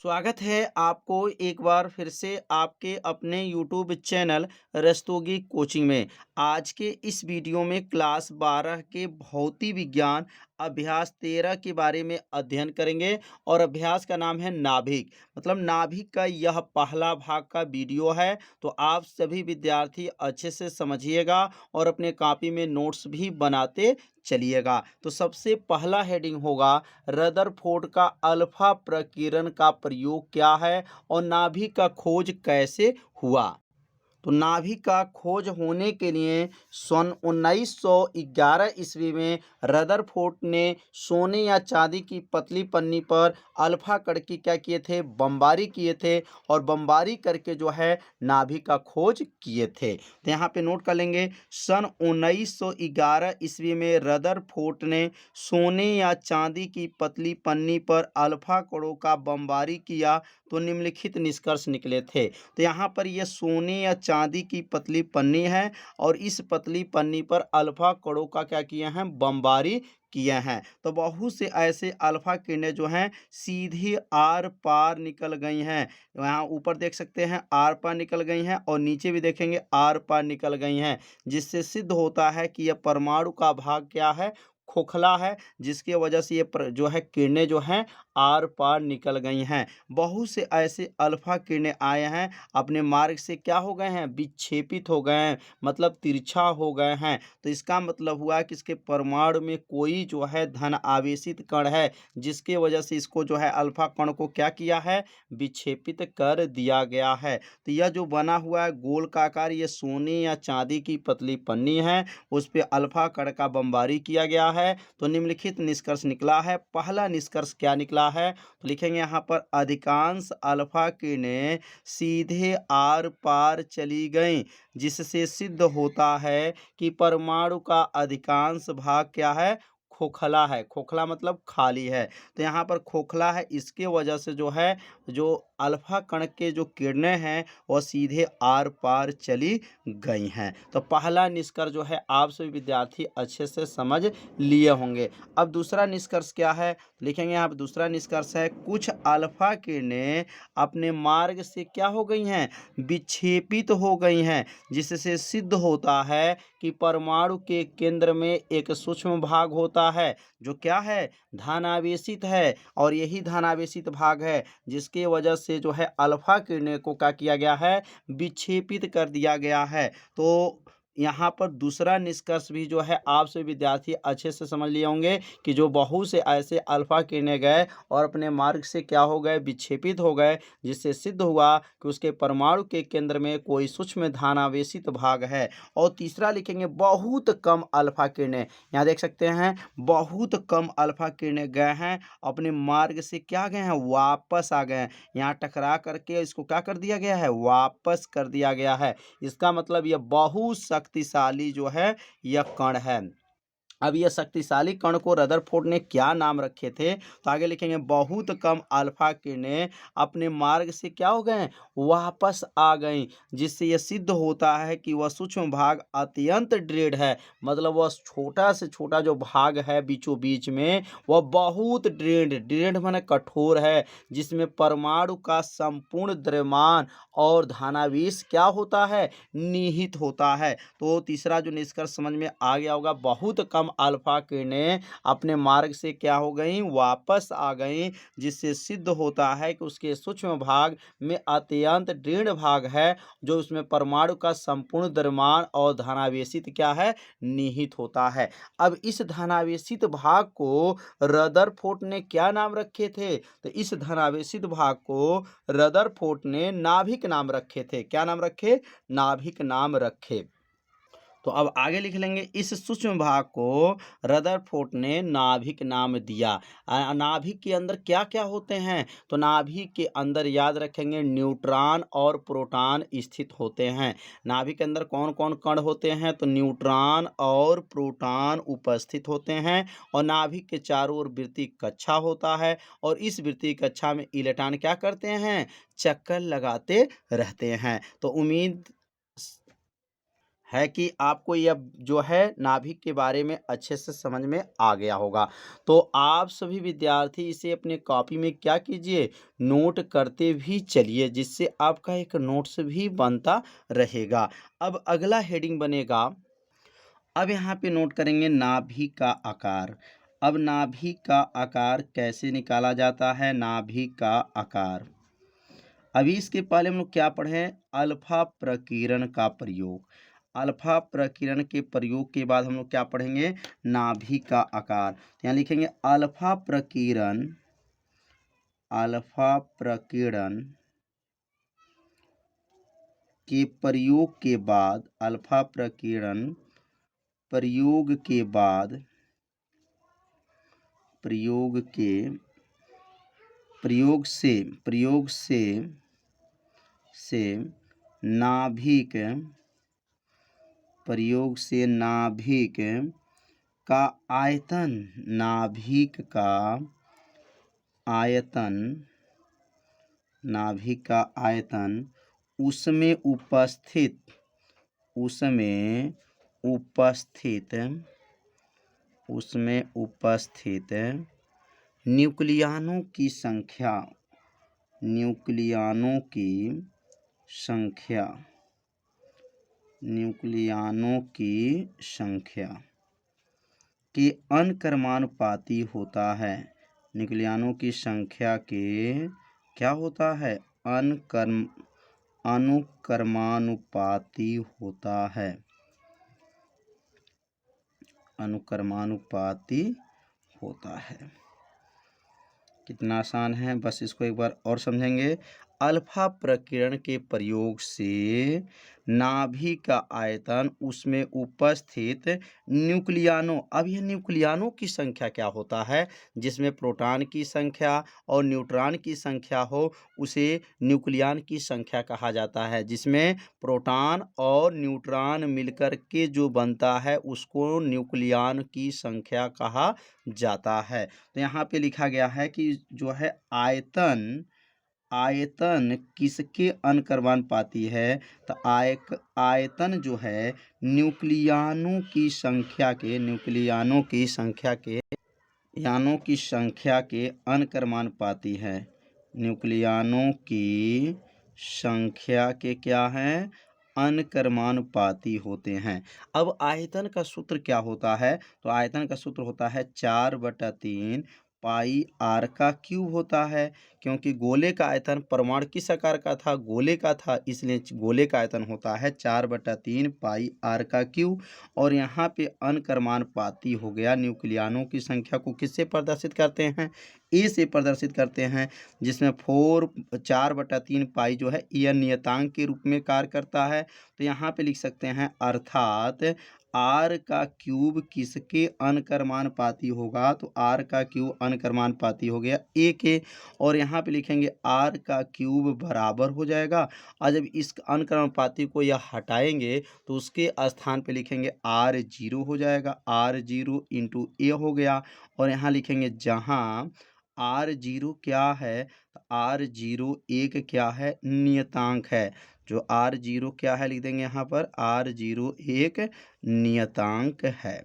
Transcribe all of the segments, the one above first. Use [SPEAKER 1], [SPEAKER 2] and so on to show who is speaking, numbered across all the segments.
[SPEAKER 1] स्वागत है आपको एक बार फिर से आपके अपने यूट्यूब चैनल रस्तोगी कोचिंग में। आज के इस वीडियो में क्लास 12 के भौतिक विज्ञान अभ्यास 13 के बारे में अध्ययन करेंगे और अभ्यास का नाम है नाभिक। मतलब नाभिक का यह पहला भाग का वीडियो है, तो आप सभी विद्यार्थी अच्छे से समझिएगा और अपने कॉपी में नोट्स भी बनाते चलिएगा। तो सबसे पहला हेडिंग होगा रदरफोर्ड का अल्फा प्रकीर्णन का प्रयोग क्या है और नाभिक का खोज कैसे हुआ। तो नाभिक का खोज होने के लिए सन 1911 ईस्वी में रदरफोर्ड ने सोने या चांदी की पतली पन्नी पर अल्फा कण की क्या किए थे, बमबारी किए थे और बमबारी करके जो है नाभिक का खोज किए थे। तो यहाँ पे नोट कर लेंगे, सन 1911 ईस्वी में रदरफोर्ड ने सोने या चांदी की पतली पन्नी पर अल्फा कणों का बमबारी किया तो निम्नलिखित निष्कर्ष निकले थे। तो यहाँ पर यह सोने या चांदी की पतली पन्नी है और इस पतली पन्नी पर अल्फा कणों का क्या किए हैं, बमबारी किए हैं। तो बहुत से ऐसे अल्फा किरणें जो हैं सीधी आर पार निकल गई हैं। यहाँ ऊपर देख सकते हैं आर पार निकल गई हैं और नीचे भी देखेंगे आर पार निकल गई हैं, जिससे सिद्ध होता है कि यह परमाणु का भाग क्या है, खोखला है, जिसकी वजह से ये जो है किरणें जो हैं आर पार निकल गई हैं। बहुत से ऐसे अल्फा किरणें आए हैं अपने मार्ग से क्या हो गए हैं, विक्षेपित हो गए हैं, मतलब तिरछा हो गए हैं। तो इसका मतलब हुआ कि इसके परमाणु में कोई जो है धन आवेशित कण है, जिसके वजह से इसको जो है अल्फा कण को क्या किया है, विक्षेपित कर दिया गया है। तो यह जो बना हुआ है गोल का आकार, ये सोने या चांदी की पतली पन्नी है, उस पर अल्फा कण का बमबारी किया गया है। तो निम्नलिखित निष्कर्ष निकला है। पहला निष्कर्ष क्या निकला है, तो लिखेंगे यहाँ पर अधिकांश अल्फा किरणें सीधे आर पार चली गईं, जिससे सिद्ध होता है कि परमाणु का अधिकांश भाग क्या है, खोखला है। खोखला मतलब खाली है। तो यहाँ पर खोखला है, इसके वजह से जो है जो अल्फा कण के जो किरणें हैं वह सीधे आर पार चली गई हैं। तो पहला निष्कर्ष जो है आप सभी विद्यार्थी अच्छे से समझ लिए होंगे। अब दूसरा निष्कर्ष क्या है, लिखेंगे यहाँ पर दूसरा निष्कर्ष है कुछ अल्फा किरणें अपने मार्ग से क्या हो गई हैं, विक्षेपित हो गई हैं, जिससे सिद्ध होता है कि परमाणु के केंद्र में एक सूक्ष्म भाग होता है जो क्या है, धनावेशित है, और यही धनावेशित भाग है जिसके वजह से जो है अल्फा किरणें को क्या किया गया है, विक्षेपित कर दिया गया है। तो यहाँ पर दूसरा निष्कर्ष भी जो है आप सभी विद्यार्थी अच्छे से समझ लिए होंगे कि जो बहुत से ऐसे अल्फा किरणें गए और अपने मार्ग से क्या हो गए, विक्षेपित हो गए, जिससे सिद्ध हुआ कि उसके परमाणु के केंद्र में कोई सूक्ष्म धनावेशित भाग है। और तीसरा लिखेंगे बहुत कम अल्फा किरणें, यहाँ देख सकते हैं बहुत कम अल्फा किरणें गए हैं अपने मार्ग से क्या गए हैं, वापस आ गए हैं। यहाँ टकरा करके इसको क्या कर दिया गया है, वापस कर दिया गया है। इसका मतलब यह बहुत शक्तिशाली जो है यह कण है। अब यह शक्तिशाली कण को रदरफोर्ड ने क्या नाम रखे थे, तो आगे लिखेंगे बहुत कम अल्फा किरणें अपने मार्ग से क्या हो गए, वापस आ गईं, जिससे यह सिद्ध होता है कि वह सूक्ष्म भाग अत्यंत दृढ़ है। मतलब वह छोटा से छोटा जो भाग है बीचों बीच में वह बहुत दृढ़, दृढ़ माने कठोर है, जिसमें परमाणु का संपूर्ण द्रव्यमान और धनावेश क्या होता है, निहित होता है। तो तीसरा जो निष्कर्ष समझ में आ गया होगा, बहुत कम अल्फा किरणें अपने मार्ग से क्या हो गई, वापस आ गई, जिससे सिद्ध होता है कि उसके सूक्ष्म भाग में अत्यंत दृढ़ भाग है, जो उसमें परमाणु का संपूर्ण द्रव्यमान और धनावेशित क्या है, निहित होता है। अब इस धनावेशित भाग को रदरफोर्ड ने क्या नाम रखे थे, तो इस धनावेशित भाग को रदरफोर्ड ने नाभिक नाम रखे थे। क्या नाम रखे, नाभिक नाम रखे। तो अब आगे लिख लेंगे इस सूक्ष्म भाग को रदरफोर्ड ने नाभिक नाम दिया। नाभिक के अंदर क्या क्या होते हैं, तो नाभिक के अंदर याद रखेंगे न्यूट्रॉन और प्रोटॉन स्थित होते हैं। नाभिक के अंदर कौन कौन कण होते हैं, तो न्यूट्रॉन और प्रोटॉन उपस्थित होते हैं। और नाभिक के चारों ओर वृत्तीय कक्षा होता है और इस वृत्तीय कक्षा में इलेक्ट्रॉन क्या करते हैं, चक्कर लगाते रहते हैं। तो उम्मीद है कि आपको यह जो है नाभिक के बारे में अच्छे से समझ में आ गया होगा। तो आप सभी विद्यार्थी इसे अपने कॉपी में क्या कीजिए, नोट करते भी चलिए, जिससे आपका एक नोट्स भी बनता रहेगा। अब अगला हेडिंग बनेगा, अब यहाँ पे नोट करेंगे नाभि का आकार। अब नाभि का आकार कैसे निकाला जाता है, नाभि का आकार। अभी इसके पहले हम लोग क्या पढ़े, अल्फा प्रकीर्ण का प्रयोग। अल्फा प्रकीर्ण के प्रयोग के बाद हम लोग क्या पढ़ेंगे, नाभि का आकार। तो यहाँ लिखेंगे अल्फा प्रकीर्ण, अल्फा प्रकीर्ण के प्रयोग के बाद, अल्फा प्रकीर्ण प्रयोग के बाद, प्रयोग से नाभिक, प्रयोग से नाभिक का आयतन, नाभिक का आयतन, नाभिक का आयतन उसमें उपस्थित, उसमें उपस्थित, उसमें उपस्थित न्यूक्लियनों की संख्या, न्यूक्लियनों की संख्या, न्यूक्लियनों की संख्या के अनकर्मानुपाती होता है। न्यूक्लियनों की संख्या के क्या होता है, अनुकर्मानुपाती होता है, अनुकर्मानुपाती होता है। कितना आसान है, बस इसको एक बार और समझेंगे। अल्फा प्रकीर्ण के प्रयोग से नाभि का आयतन उसमें उपस्थित न्यूक्लियनों, अब यह न्यूक्लियनों की संख्या क्या होता है, जिसमें प्रोटॉन की संख्या और न्यूट्रॉन की संख्या हो, उसे न्यूक्लियन की संख्या कहा जाता है। जिसमें प्रोटॉन और न्यूट्रॉन मिलकर के जो बनता है उसको न्यूक्लियन की संख्या कहा जाता है। तो यहाँ पे लिखा गया है कि जो है आयतन, आयतन किसके अनकर्मानुपाती है, तो आयतन जो है न्यूक्लियनों की संख्या के, न्यूक्लियनों की संख्या के, यानों की संख्या के अनकर्मानुपाती है। न्यूक्लियनों की संख्या के क्या हैं, अनकर्मानुपाती होते हैं। अब आयतन का सूत्र क्या होता है, तो आयतन का सूत्र होता है 4/3 पाई आर का क्यूब होता है। क्योंकि गोले का आयतन परमाणु किस आकार का था, गोले का था, इसलिए गोले का आयतन होता है 4/3 पाई आर का क्यूब। और यहाँ पे अनकर्मानुपाती हो गया, न्यूक्लियनों की संख्या को किससे प्रदर्शित करते हैं, ए से प्रदर्शित करते हैं, जिसमें 4/3 पाई जो है यह नियतांक के रूप में कार्य करता है। तो यहाँ पे लिख सकते हैं अर्थात आर का क्यूब किसके अनकर्मानुपाती होगा, तो आर का क्यूब अनकर्मानुपाती हो गया ए के। और यहाँ पे लिखेंगे आर का क्यूब बराबर हो जाएगा, और जब इस अनकर्मानुपाती को यह हटाएंगे तो उसके स्थान पे लिखेंगे R0 हो जाएगा, R0 इंटू ए हो गया। और यहाँ लिखेंगे जहाँ R0 क्या है, तो R0 एक क्या है, नियतांक है। जो R0 क्या है लिख देंगे यहाँ पर, R0 एक नियतांक है।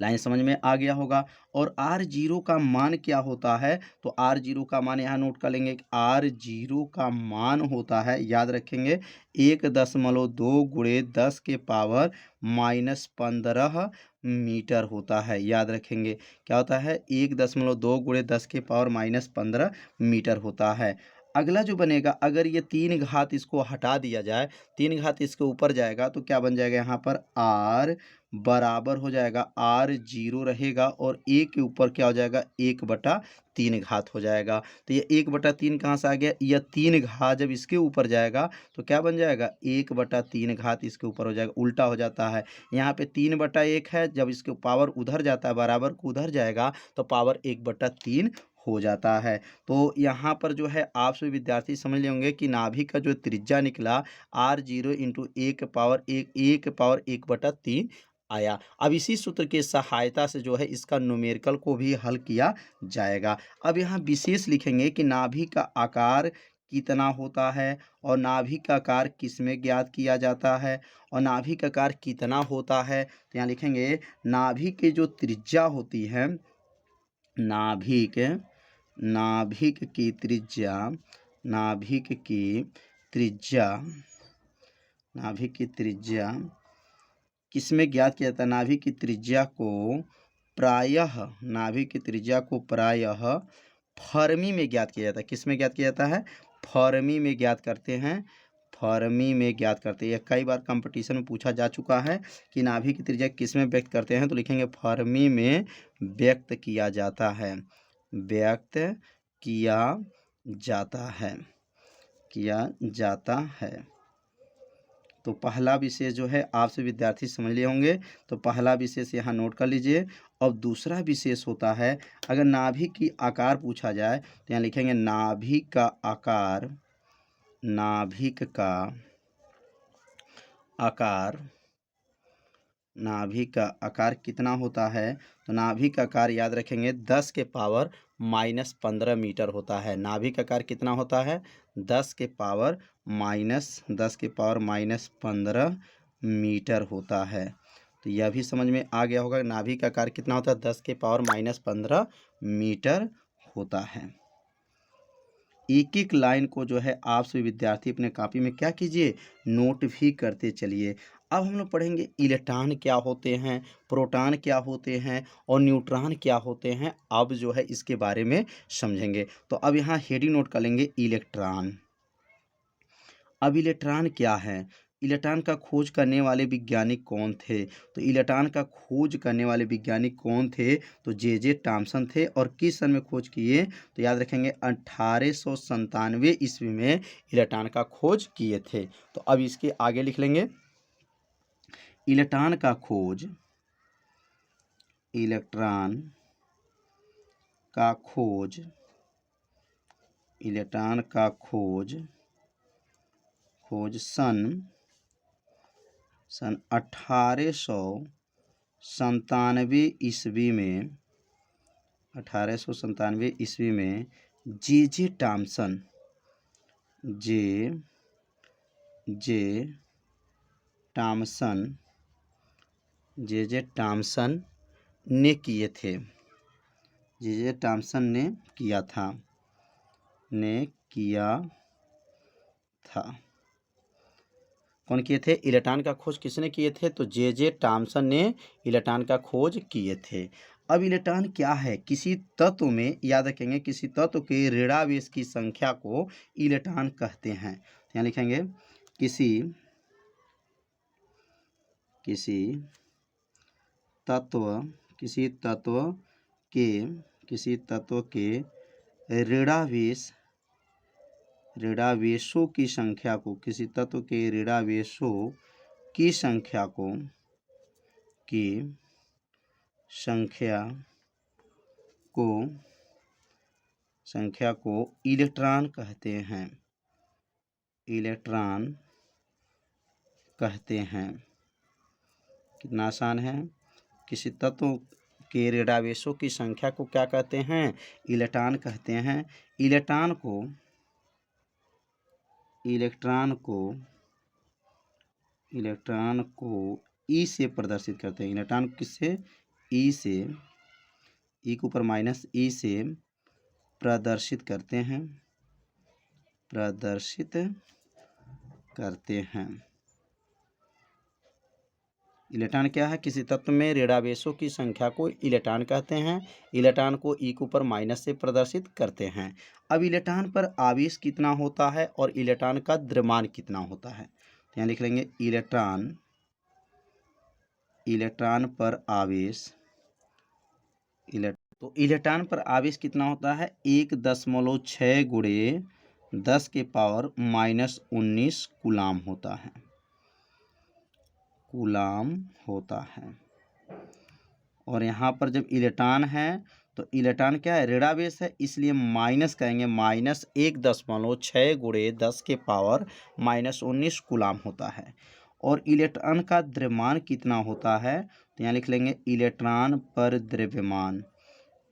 [SPEAKER 1] लाइन समझ में आ गया होगा। और R0 का मान क्या होता है, तो R0 का मान यहाँ नोट कर लेंगे, R0 का मान होता है, याद रखेंगे 1.2 गुणे 10 के पावर -15 मीटर होता है। याद रखेंगे क्या होता है, 1.2 गुणे 10 के पावर -15 मीटर होता है। अगला जो बनेगा, अगर ये 3 घात इसको हटा दिया जाए, 3 घात इसके ऊपर जाएगा तो क्या बन जाएगा, यहाँ पर R बराबर हो जाएगा, R0 रहेगा और ए के ऊपर क्या हो जाएगा, 1/3 घात हो जाएगा। तो ये 1/3 कहाँ से आ गया, यह 3 घात जब इसके ऊपर जाएगा तो क्या बन जाएगा, 1/3 घात इसके ऊपर हो जाएगा, उल्टा हो जाता है। यहाँ पे 3/1 है, जब इसके पावर उधर जाता है, बराबर को उधर जाएगा तो पावर 1/3 हो जाता है। तो यहाँ पर जो है आप सभी विद्यार्थी समझ लेंगे कि नाभिक का जो त्रिज्या निकला R0 इंटू 1/3 आया। अब इसी सूत्र की सहायता से जो है इसका न्यूमेरिकल को भी हल किया जाएगा। अब यहाँ विशेष लिखेंगे कि नाभि का आकार कितना होता है और नाभिक का आकार किसमें ज्ञात किया जाता है और नाभिक का आकार कितना होता है। तो यहाँ लिखेंगे नाभिक की जो त्रिज्या होती है, नाभिक नाभिक की त्रिज्या नाभिक की त्रिज्या नाभिक की त्रिज्या किसमें ज्ञात किया जाता है। नाभिक की त्रिज्या को प्रायः फर्मी में ज्ञात किया जाता है। किस में ज्ञात किया जाता है? फर्मी में ज्ञात करते हैं। फर्मी में ज्ञात करते हैं। यह कई बार कंपटीशन में पूछा जा चुका है कि नाभिक की त्रिज्या किस में व्यक्त करते हैं, तो लिखेंगे फर्मी में व्यक्त किया जाता है। व्यक्त किया जाता है। तो पहला विशेष जो है आपसे विद्यार्थी समझ लिए होंगे, तो पहला विशेष यहाँ नोट कर लीजिए। अब दूसरा विशेष होता है, अगर नाभिक की आकार पूछा जाए तो यहाँ लिखेंगे नाभिक का आकार नाभिक का आकार कितना होता है। तो नाभिक का आकार याद रखेंगे 10 के पावर -15 मीटर होता है। नाभिक का आकार कितना होता है? 10 के पावर -15 मीटर होता है। तो यह भी समझ में आ गया होगा नाभिक का आकार कितना होता है, 10 के पावर -15 मीटर होता है। एक एक लाइन को जो है आप सभी विद्यार्थी अपने कॉपी में क्या कीजिए, नोट भी करते चलिए। अब हम लोग पढ़ेंगे इलेक्ट्रॉन क्या होते हैं, प्रोटॉन क्या होते हैं और न्यूट्रॉन क्या होते हैं। अब जो है इसके बारे में समझेंगे। तो अब यहाँ हेडिंग नोट कर लेंगे इलेक्ट्रॉन। अब इलेक्ट्रॉन क्या है, इलेक्ट्रॉन का खोज करने वाले वैज्ञानिक कौन थे। तो इलेक्ट्रॉन का खोज करने वाले वैज्ञानिक कौन थे, तो जे टॉमसन थे। और किस सन में खोज किए, तो याद रखेंगे 1897 ईस्वी में इलेक्ट्रॉन का खोज किए थे। तो अब इसके आगे लिख लेंगे इलेक्ट्रॉन का खोज सन 1897 ईस्वी में जे टॉमसन ने किए थे। जे टॉमसन ने किया था। कौन किए थे? इलेक्ट्रॉन का खोज किसने किए थे? तो जे टॉमसन ने इलेक्ट्रॉन का खोज किए थे। अब इलेक्ट्रॉन क्या है, किसी तत्व में याद रखेंगे किसी तत्व के ऋणावेश की संख्या को इलेक्ट्रॉन कहते हैं। तो यहाँ लिखेंगे किसी तत्व के ऋणावेशों की संख्या को इलेक्ट्रॉन कहते हैं। कितना आसान है। किसी तत्व के ऋणावेशों की संख्या को क्या कहते हैं? इलेक्ट्रॉन कहते हैं। इलेक्ट्रॉन को ई से प्रदर्शित करते हैं। इलेक्ट्रॉन किससे? ई से, ई के ऊपर माइनस ई से प्रदर्शित करते हैं। इलेक्ट्रॉन क्या है? किसी तत्व में ऋणावेशों की संख्या को इलेक्ट्रॉन कहते हैं। इलेक्ट्रॉन को ई के ऊपर माइनस से प्रदर्शित करते हैं। अब इलेक्ट्रॉन पर आवेश कितना होता है और इलेक्ट्रॉन का द्रव्यमान कितना होता है। तो यहाँ लिख लेंगे इलेक्ट्रॉन पर आवेश। तो इलेक्ट्रॉन पर आवेश कितना होता है? 1.6 गुणे 10 के पावर -19 कूलाम होता है। और यहाँ पर जब इलेक्ट्रॉन है तो इलेक्ट्रॉन क्या है? ऋणावेश है, इसलिए माइनस करेंगे। -1.6 गुणे 10 के पावर -19 कूलाम होता है। और इलेक्ट्रॉन का द्रव्यमान कितना होता है? तो यहाँ लिख लेंगे इलेक्ट्रॉन पर द्रव्यमान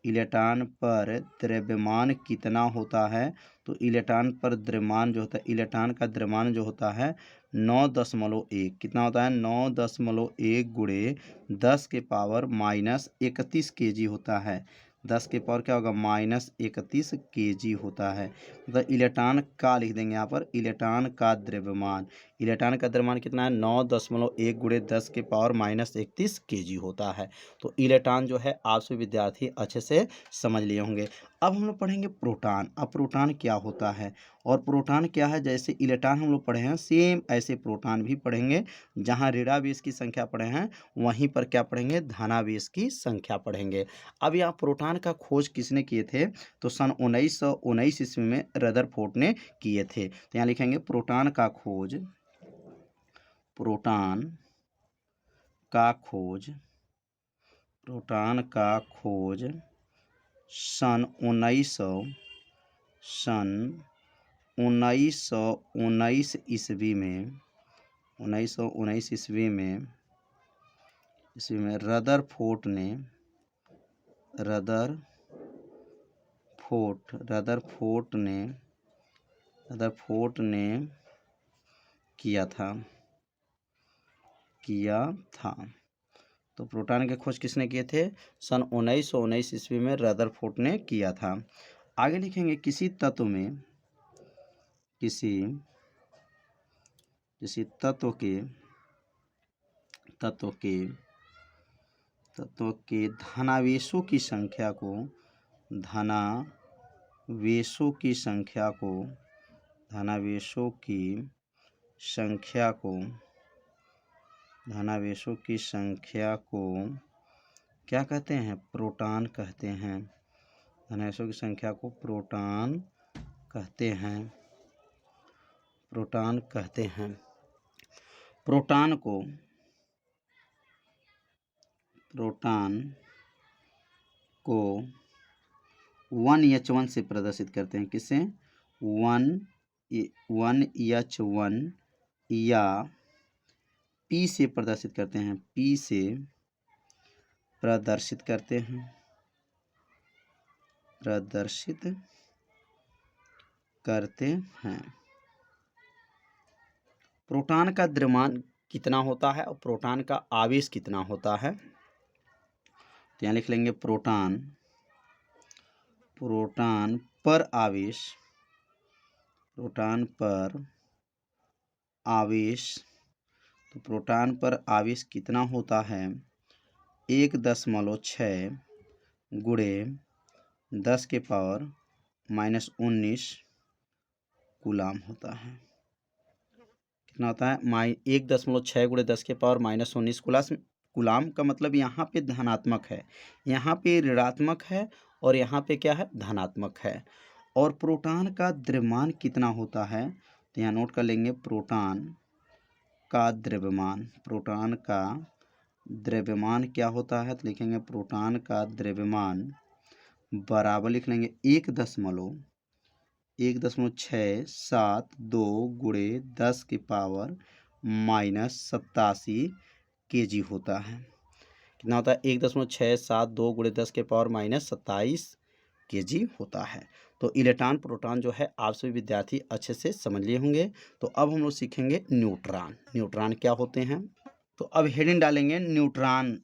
[SPEAKER 1] इलेक्ट्रॉन पर द्रव्यमान कितना होता है? तो इलेक्ट्रॉन पर द्रव्यमान जो होता है, इलेक्ट्रॉन का द्रव्यमान जो होता है 9.1, कितना होता है? 9.1 गुणे 10 के पावर -31 केजी होता है। 10 के पावर क्या होगा? -31 केजी होता है। मतलब इलेक्ट्रॉन का लिख देंगे यहाँ पर, इलेक्ट्रॉन का द्रव्यमान। इलेक्ट्रॉन का द्रव्यमान कितना है? 9.1 गुणे 10 के पावर -31 केजी होता है। तो इलेक्ट्रॉन जो है आप सभी विद्यार्थी अच्छे से समझ लिए होंगे। अब हम लोग पढ़ेंगे प्रोटॉन। अब प्रोटॉन क्या होता है और प्रोटॉन क्या है? जैसे इलेक्ट्रॉन हम लोग पढ़े हैं, सेम ऐसे प्रोटॉन भी पढ़ेंगे। जहाँ ऋणावेश की संख्या पढ़े हैं, वहीं पर क्या पढ़ेंगे? धनावेश की संख्या पढ़ेंगे। अब यहाँ प्रोटॉन का खोज किसने किए थे? तो सन 1919 ईस्वी में रदरफोर्ड ने किए थे। तो यहाँ लिखेंगे प्रोटॉन का खोज, प्रोटॉन का खोज, प्रोटॉन का खोज सन 1919 ईस्वी में, 1919 ईस्वी में रदरफोर्ड ने किया था। तो प्रोटॉन के खोज किसने किए थे? सन 1919 ईस्वी में रदरफोर्ड ने किया था। आगे लिखेंगे किसी तत्व में, किसी तत्व के धनावेशों की संख्या को, धनावेशों की संख्या को क्या कहते हैं? प्रोटॉन कहते हैं। धनावेशों की संख्या को प्रोटॉन कहते हैं। प्रोटॉन को 1H1 से प्रदर्शित करते हैं। किससे? 1H1 या P से प्रदर्शित करते हैं। P से प्रदर्शित करते हैं। प्रोटॉन का द्रव्यमान कितना होता है और प्रोटॉन का आवेश कितना होता है? तो यहाँ लिख लेंगे प्रोटॉन पर आवेश, तो प्रोटॉन पर आवेश कितना होता है? 1.6 गुणे 10 के पावर -19 कूलाम होता है। कितना होता है? 1.6 गुणे 10 के पावर -19 कूलाम का मतलब यहाँ पे धनात्मक है, यहाँ पे ऋणात्मक है और यहाँ पे क्या है? धनात्मक है। और प्रोटॉन का द्रव्यमान कितना होता है? तो यहाँ नोट कर लेंगे प्रोटॉन का द्रव्यमान क्या होता है? तो लिखेंगे प्रोटॉन का द्रव्यमान बराबर लिख लेंगे 1.672 गुणे 10 के पावर -87 केजी होता है। कितना होता है? 1.672 गुणे 10 के पावर -27 केजी होता है। तो इलेक्ट्रॉन प्रोटॉन जो है आप सभी विद्यार्थी अच्छे से समझ लिए होंगे। तो अब हम लोग सीखेंगे न्यूट्रॉन। न्यूट्रॉन क्या होते हैं? तो अब हेडिंग डालेंगे न्यूट्रॉन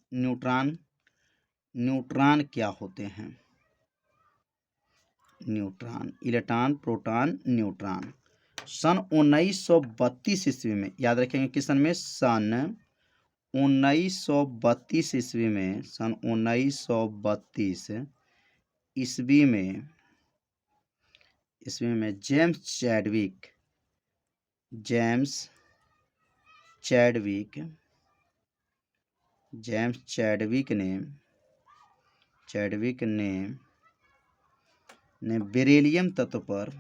[SPEAKER 1] क्या होते हैं? Neutron, electron, proton, neutron. सन 1932 ईस्वी में, याद रखेंगे किस सन में? सन 1932 ईस्वी में, सन 1932 ईस्वी में जेम्स चैडविक ने बेरिलियम तत्व पर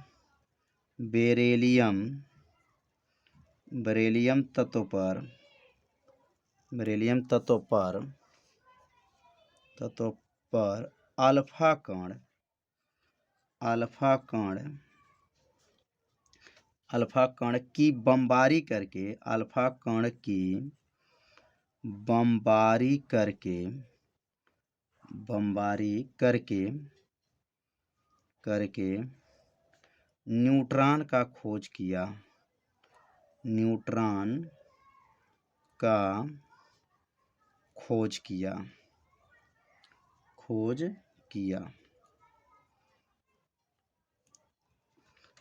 [SPEAKER 1] अल्फा कण की बमबारी करके बमबारी करके न्यूट्रॉन का खोज किया। न्यूट्रॉन का खोज किया।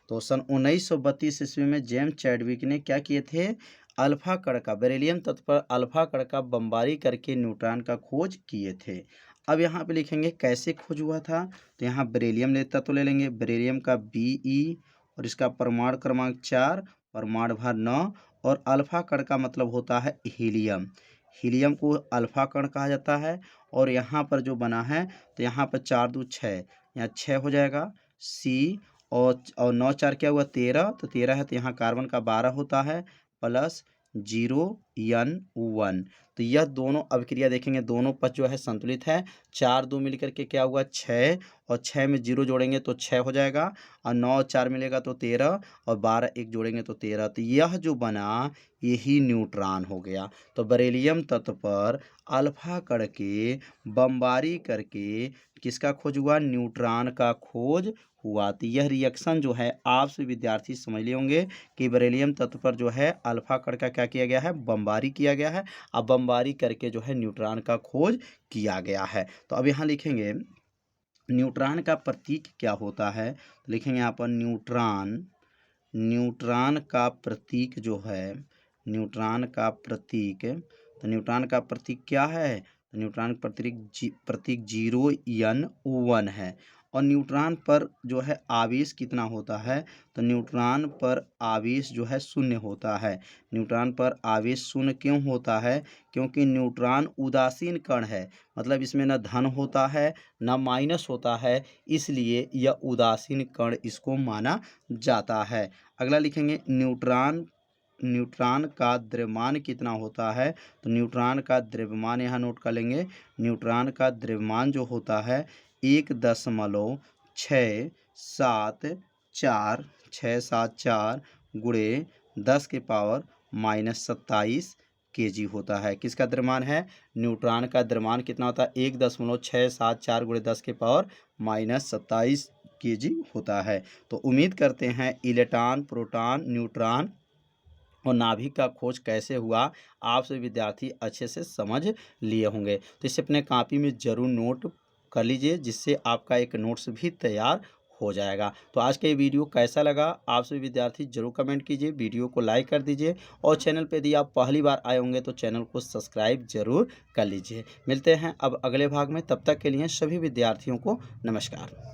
[SPEAKER 1] तो सन 1932 ईस्वी में जेम्स चैडविक ने क्या किए थे? अल्फा कण का, बेरिलियम तत्व पर अल्फा कण का बमबारी करके न्यूट्रॉन का खोज किए थे। अब यहाँ पे लिखेंगे कैसे खोज हुआ था। तो यहाँ बेरिलियम तत्व ले लेंगे, बेरिलियम का Be और इसका परमाणु क्रमांक 4, परमाणु भार 9 और अल्फा कण का मतलब होता है हीलियम। हीलियम को अल्फा कण कहा जाता है। और यहाँ पर जो बना है तो यहाँ पर 4 2 6, यहाँ 6 हो जाएगा C और 9 4 क्या हुआ 13, तो 13 है तो यहाँ कार्बन का 12 होता है प्लस 0N1। तो यह दोनों अभिक्रिया देखेंगे, दोनों पक्ष जो है संतुलित है। 4 2 मिलकर के क्या हुआ 6 और 6 में 0 जोड़ेंगे तो 6 हो जाएगा और 9 4 मिलेगा तो 13 और 12 1 जोड़ेंगे तो 13। तो यह जो बना यही न्यूट्रॉन हो गया। तो बेरिलियम तत्व पर अल्फा कण के बमबारी करके किसका खोज हुआ? न्यूट्रॉन का खोज हुआ। तो यह रिएक्शन जो है आप सभी विद्यार्थी समझ लिए होंगे कि बेरिलियम तत्व पर जो है अल्फा कण का क्या किया गया है? बमबारी किया गया है। अब बमबारी करके जो है न्यूट्रॉन का खोज किया गया है। तो अब यहाँ लिखेंगे न्यूट्रॉन का प्रतीक क्या होता है। तो लिखेंगे यहाँ पर न्यूट्रॉन का प्रतीक जो है, न्यूट्रॉन का प्रतीक, तो न्यूट्रॉन का प्रतीक क्या है? तो न्यूट्रॉन का प्रतीक 0N1 है। और न्यूट्रॉन पर जो है आवेश कितना होता है? तो न्यूट्रॉन पर आवेश जो है शून्य होता है। न्यूट्रॉन पर आवेश शून्य क्यों होता है? क्योंकि न्यूट्रॉन उदासीन कण है, मतलब इसमें न धन होता है न माइनस होता है, इसलिए यह उदासीन कण इसको माना जाता है। अगला लिखेंगे न्यूट्रॉन का द्रव्यमान कितना होता है। तो न्यूट्रॉन का द्रव्यमान यहाँ नोट कर लेंगे। न्यूट्रॉन का द्रव्यमान जो होता है 1.674 गुणे 10 के पावर -27 kg होता है। किसका द्रव्यमान है? न्यूट्रॉन का द्रव्यमान कितना होता है? 1.674 गुणे 10 के पावर -27 kg होता है। तो उम्मीद करते हैं इलेक्ट्रॉन, प्रोटॉन, न्यूट्रॉन और नाभिक का खोज कैसे हुआ आप सभी विद्यार्थी अच्छे से समझ लिए होंगे। तो इसे अपने कॉपी में ज़रूर नोट कर लीजिए, जिससे आपका एक नोट्स भी तैयार हो जाएगा। तो आज का ये वीडियो कैसा लगा आप सभी विद्यार्थी जरूर कमेंट कीजिए, वीडियो को लाइक कर दीजिए और चैनल पे यदि आप पहली बार आए होंगे तो चैनल को सब्सक्राइब जरूर कर लीजिए। मिलते हैं अब अगले भाग में, तब तक के लिए सभी विद्यार्थियों को नमस्कार।